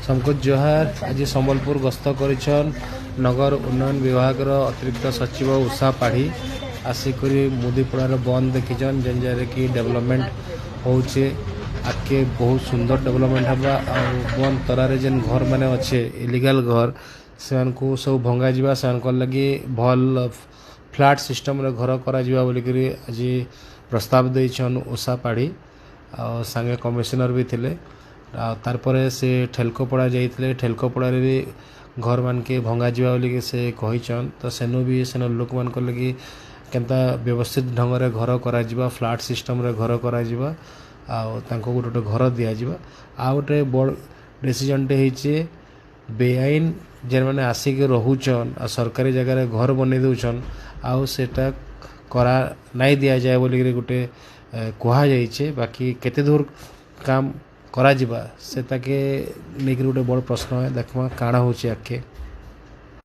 सबको जोहार। आज संबलपुर गस्त कर नगर उन्नयन विभाग अतिरिक्त सचिव उषा पाढ़ी आसिक मुदीपड़ार बंद देखीन जेन जगह कि डेवलपमेंट होचे आगे बहुत सुंदर डेवलपमेंट हवा बंद तरारे जेन घर माने अच्छे इलीगल घर से सब भंगा जा लगी भल फ्लैट सिस्टम रे घर करा बोलिकी आज प्रस्ताव देछन उषा पाढ़ी सांगे कमिशनर भी थिले तारपर से ठेलकोपड़ा जाइए ठेलकोपड़ा भी घर मान के भंगा जा बोलिकी से कहीचन तो सेनु भी सेन लोक मान लगी केनता व्यवस्थित ढंग से घर करा फ्लैट सिस्टम रे घर करा गोटे गोटे घर दिज्व आ गोटे बड़ डिसीजनटे होचे बेआईन जेन मैंने आसिक रोचन आ सरकारी जगह घर बन दौन आटा करा नहीं दि जाए बोलिकी गोटे कहुई बाकी केते दूर काम करा से ताके लेकिन गोटे बड़ प्रश्न है देखमा काଣା होचे आके।